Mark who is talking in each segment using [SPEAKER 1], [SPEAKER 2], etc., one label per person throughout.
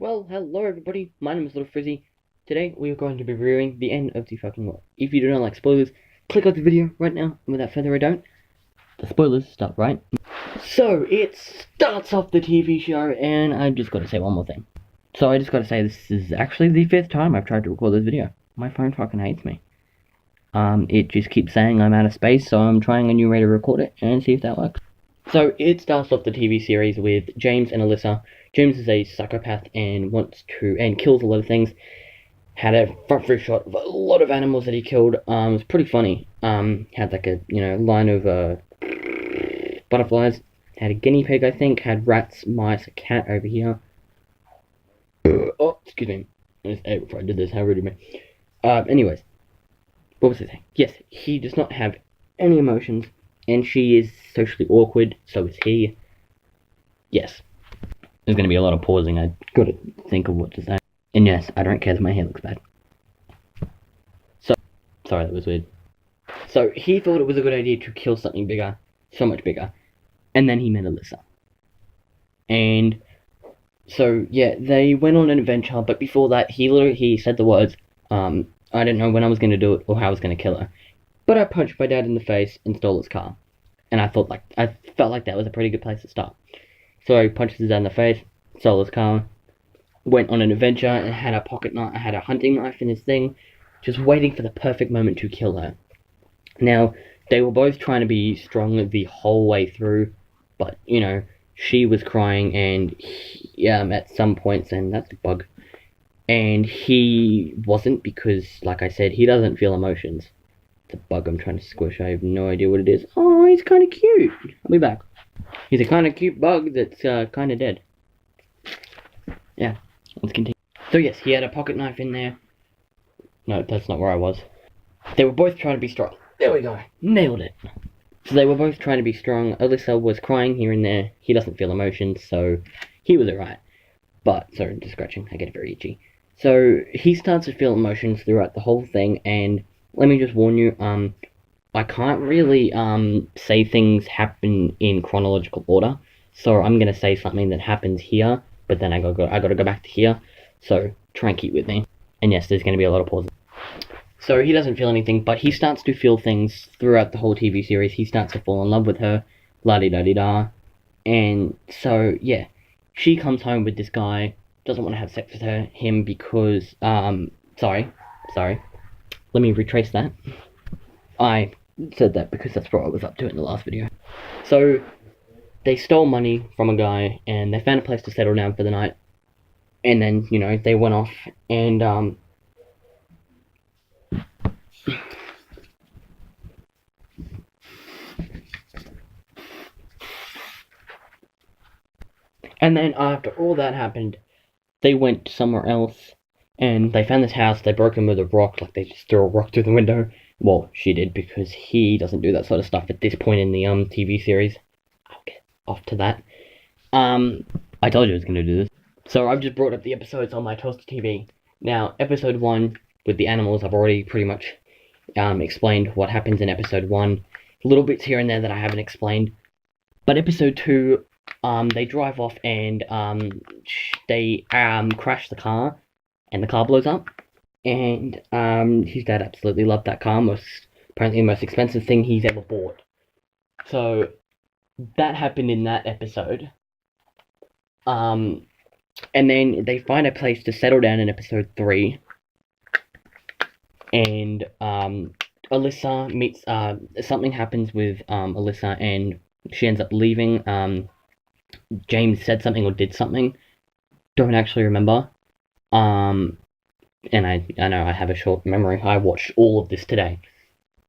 [SPEAKER 1] Well, hello everybody, my name is Little Frizzy. Today we are going to be reviewing the end of the fucking world. If you do not like spoilers, click off the video right now, and without further ado, the spoilers start right. So, it starts off the TV show, and I've just got to say one more thing. So I just got to say, this is actually the 5th time I've tried to record this video. My phone fucking hates me. It just keeps saying I'm out of space, so I'm trying a new way to record it, and see if that works. So, it starts off the TV series with James and Alyssa. James is a psychopath and kills a lot of things. Had a front view shot of a lot of animals that he killed. It was pretty funny. Had like a, line of, butterflies. Had a guinea pig, I think. Had rats, mice, a cat over here. Oh, excuse me. I just ate before I did this. How rude of me. Anyways. What was I saying? Yes, he does not have any emotions. And she is socially awkward. So is he. Yes. There's going to be a lot of pausing. I got to think of what to say. And yes, I don't care that my hair looks bad. So, sorry, that was weird. So, he thought it was a good idea to kill something bigger, so much bigger. And then he met Alyssa. And so, yeah, they went on an adventure, but before that, he said the words, I didn't know when I was going to do it or how I was going to kill her. But I punched my dad in the face and stole his car. And I felt like that was a pretty good place to start. So I punched his dad in the face, stole his car, went on an adventure, and had a pocket knife. I had a hunting knife in his thing, just waiting for the perfect moment to kill her. Now, they were both trying to be strong the whole way through, but, she was crying, and at some points, and that's a bug. And he wasn't, because, like I said, he doesn't feel emotions. It's a bug I'm trying to squish. I have no idea what it is. Oh, he's kind of cute. I'll be back. He's a kind of cute bug that's kind of dead. Yeah, let's continue. So yes, he had a pocket knife in there. No, that's not where I was. They were both trying to be strong. There we go. Nailed it. So they were both trying to be strong. Alyssa was crying here and there. He doesn't feel emotions, so he was alright. But, sorry, just scratching. I get very itchy. So he starts to feel emotions throughout the whole thing, and let me just warn you, I can't really say things happen in chronological order, so I'm gonna say something that happens here, but then I gotta go back to here. So try and keep with me. And yes, there's gonna be a lot of pauses. So he doesn't feel anything, but he starts to feel things throughout the whole TV series. He starts to fall in love with her, la-di-da-di-da, and so yeah, she comes home with this guy, doesn't want to have sex with him because sorry, let me retrace that. I said that because that's what I was up to in the last video. So, they stole money from a guy, and they found a place to settle down for the night. And then, they went off, and, and then after all that happened, they went somewhere else, and they found this house. They broke in with a rock, like they just threw a rock through the window. Well, she did, because he doesn't do that sort of stuff at this point in the TV series. I'll get off to that. I told you I was going to do this. So I've just brought up the episodes on my Toaster TV. Now, episode 1 with the animals, I've already pretty much explained what happens in episode 1. Little bits here and there that I haven't explained. But episode 2, they drive off and they crash the car, and the car blows up. And his dad absolutely loved that car. Apparently the most expensive thing he's ever bought. So that happened in that episode. And then they find a place to settle down in episode 3. And Alyssa meets something happens with Alyssa, and she ends up leaving. James said something or did something. Don't actually remember. And I know I have a short memory. I watched all of this today.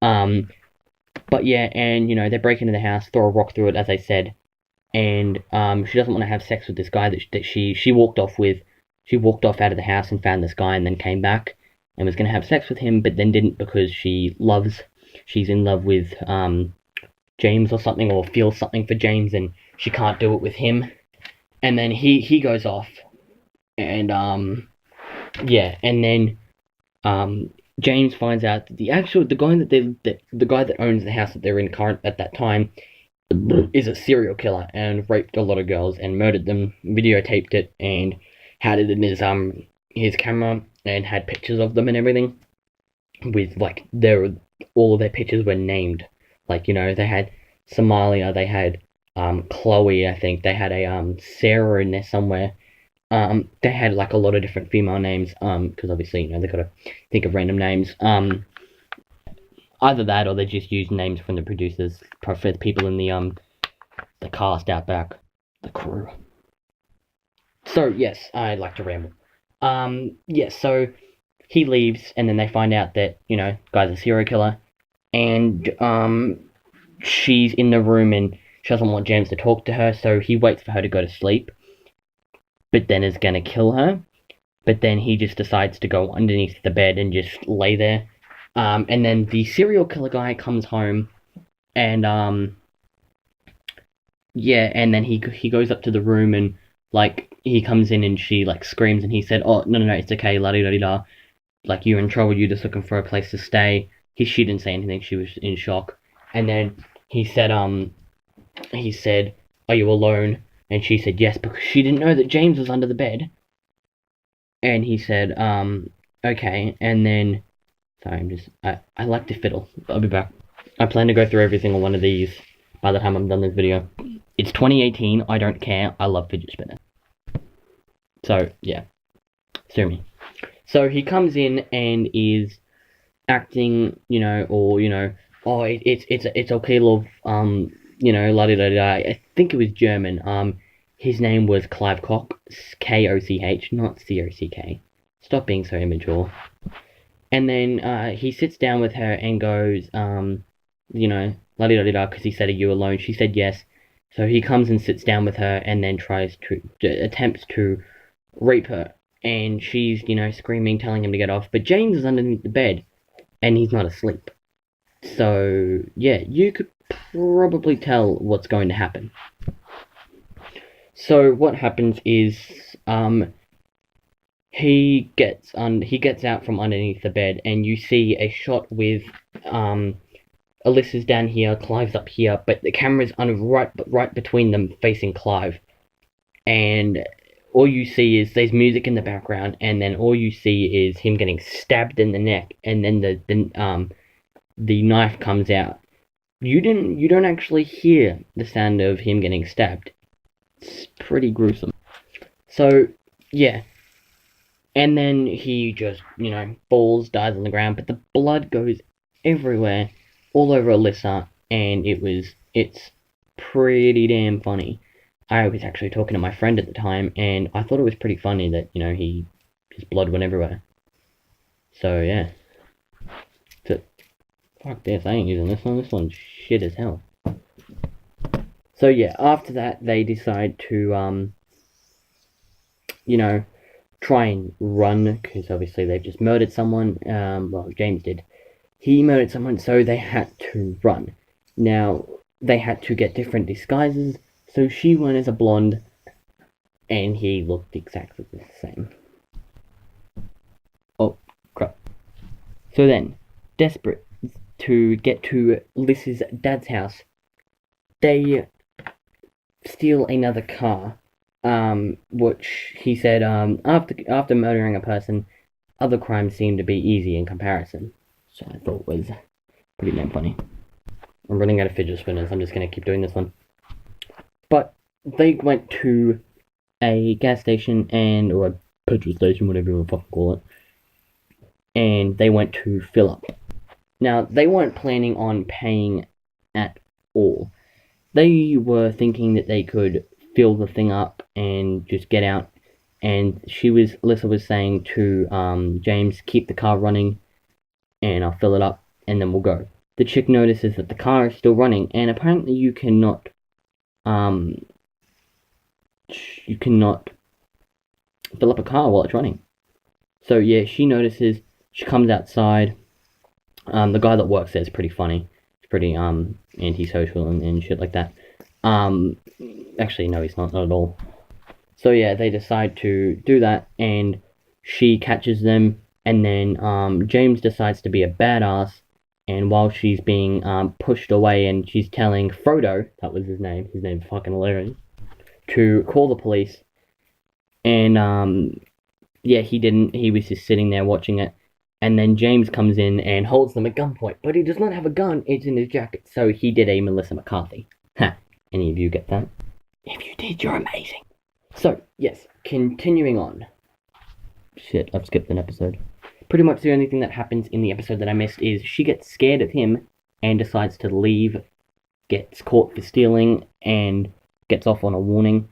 [SPEAKER 1] But yeah, and they break into the house, throw a rock through it, as I said, and she doesn't want to have sex with this guy that she walked off with. She walked off out of the house and found this guy, and then came back and was going to have sex with him, but then didn't, because she's in love with James or something, or feels something for James, and she can't do it with him. And then he goes off, and yeah, and then James finds out that the guy that owns the house that they're in current at that time is a serial killer and raped a lot of girls and murdered them, videotaped it, and had it in his camera and had pictures of them and everything. With like all of their pictures were named. Like, you know, they had Somalia, they had Chloe, I think they had a Sarah in there somewhere. They had like a lot of different female names, because obviously, you know, they gotta think of random names. Either that or they just used names from the producers for the people in the cast out back, the crew. So yes, I like to ramble. Yes, so he leaves, and then they find out that, you know, guy's a serial killer, and she's in the room and she doesn't want James to talk to her, so he waits for her to go to sleep, but then is gonna kill her. But then he just decides to go underneath the bed and just lay there. And then the serial killer guy comes home, and yeah, and then he goes up to the room, and like he comes in and she like screams, and he said, "Oh, no, it's okay, la di da di da. Like, you're in trouble, you're just looking for a place to stay." She didn't say anything, she was in shock. And then he said, "Are you alone?" And she said yes, because she didn't know that James was under the bed. And he said, okay. And then, sorry, I like to fiddle. I'll be back. I plan to go through every single one of these by the time I'm done this video. It's 2018, I don't care, I love fidget spinners. So, yeah. Sue me. So he comes in and is acting, you know, or, you know, oh, it's okay, love, you know, la di da da. I think it was German. His name was Clive Koch, Koch, not Cock. Stop being so immature. And then he sits down with her and goes, you know, la di da di da, because he said, "Are you alone?" She said yes. So he comes and sits down with her and then attempts to rape her. And she's, you know, screaming, telling him to get off. But James is underneath the bed, and he's not asleep. So, yeah, you could probably tell what's going to happen. So what happens is, he gets out from underneath the bed, and you see a shot with, Alyssa's down here, Clive's up here, but the camera's right between them, facing Clive. And all you see is there's music in the background, and then all you see is him getting stabbed in the neck, and then the knife comes out. You don't actually hear the sound of him getting stabbed. It's pretty gruesome. So, yeah. And then he just, you know, falls, dies on the ground, but the blood goes everywhere, all over Alyssa, and it's pretty damn funny. I was actually talking to my friend at the time, and I thought it was pretty funny that, you know, his blood went everywhere. So, yeah. So, fuck this, I ain't using this one. This one's shit as hell. So, yeah, after that, they decide to, you know, try and run, because obviously they've just murdered someone. Well, James did. He murdered someone, so they had to run. Now, they had to get different disguises, so she went as a blonde, and he looked exactly the same. Oh, crap. So then, desperate to get to Liz's dad's house, they steal another car, which he said, after murdering a person, other crimes seem to be easy in comparison. So I thought was pretty damn funny. I'm running out of fidget spinners, I'm just gonna keep doing this one. But they went to a gas station or a petrol station, whatever you want to fucking call it, and they went to fill up. Now, they weren't planning on paying at all. They were thinking that they could fill the thing up and just get out. And Alyssa was saying to James, keep the car running, and I'll fill it up, and then we'll go. The chick notices that the car is still running, and apparently you cannot fill up a car while it's running. So yeah, she notices, she comes outside. The guy that works there is pretty funny. He's pretty antisocial and shit like that. Actually no, he's not at all. So yeah, they decide to do that, and she catches them, and then James decides to be a badass, and while she's being pushed away, and she's telling Frodo, that was his name's fucking hilarious, to call the police, And yeah, he didn't. He was just sitting there watching it. And then James comes in and holds them at gunpoint, but he does not have a gun. It's in his jacket. So he did a Melissa McCarthy. Ha! Any of you get that? If you did, you're amazing. So yes, continuing on. Shit, I've skipped an episode. Pretty much the only thing that happens in the episode that I missed is she gets scared of him and decides to leave, gets caught for stealing, and gets off on a warning,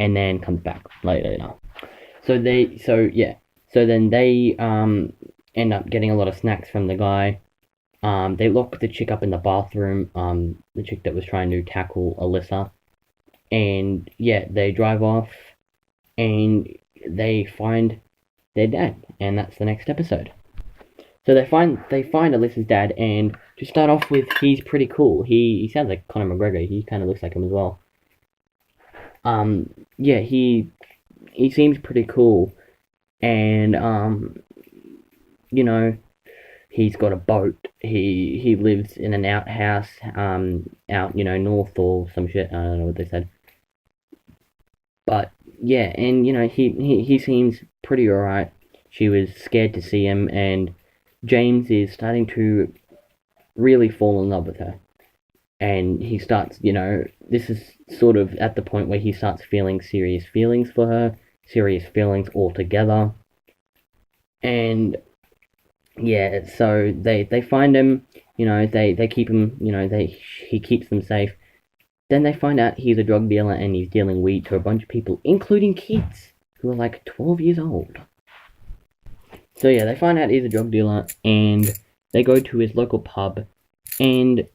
[SPEAKER 1] and then comes back later. So then they end up getting a lot of snacks from the guy. They lock the chick up in the bathroom, the chick that was trying to tackle Alyssa. And yeah, they drive off and they find their dad, and that's the next episode. So they find Alyssa's dad, and to start off with, he's pretty cool. He sounds like Conor McGregor. He kind of looks like him as well. Yeah, he seems pretty cool, and you know, he's got a boat. He lives in an outhouse, out north or some shit. I don't know what they said, but yeah, and he seems pretty alright. She was scared to see him, and James is starting to really fall in love with her. And he starts, this is sort of at the point where he starts feeling serious feelings for her, serious feelings altogether. And yeah, so they find him, they keep him, he keeps them safe. Then they find out he's a drug dealer and he's dealing weed to a bunch of people, including kids who are like 12 years old. So yeah, they find out he's a drug dealer and they go to his local pub and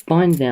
[SPEAKER 1] finds out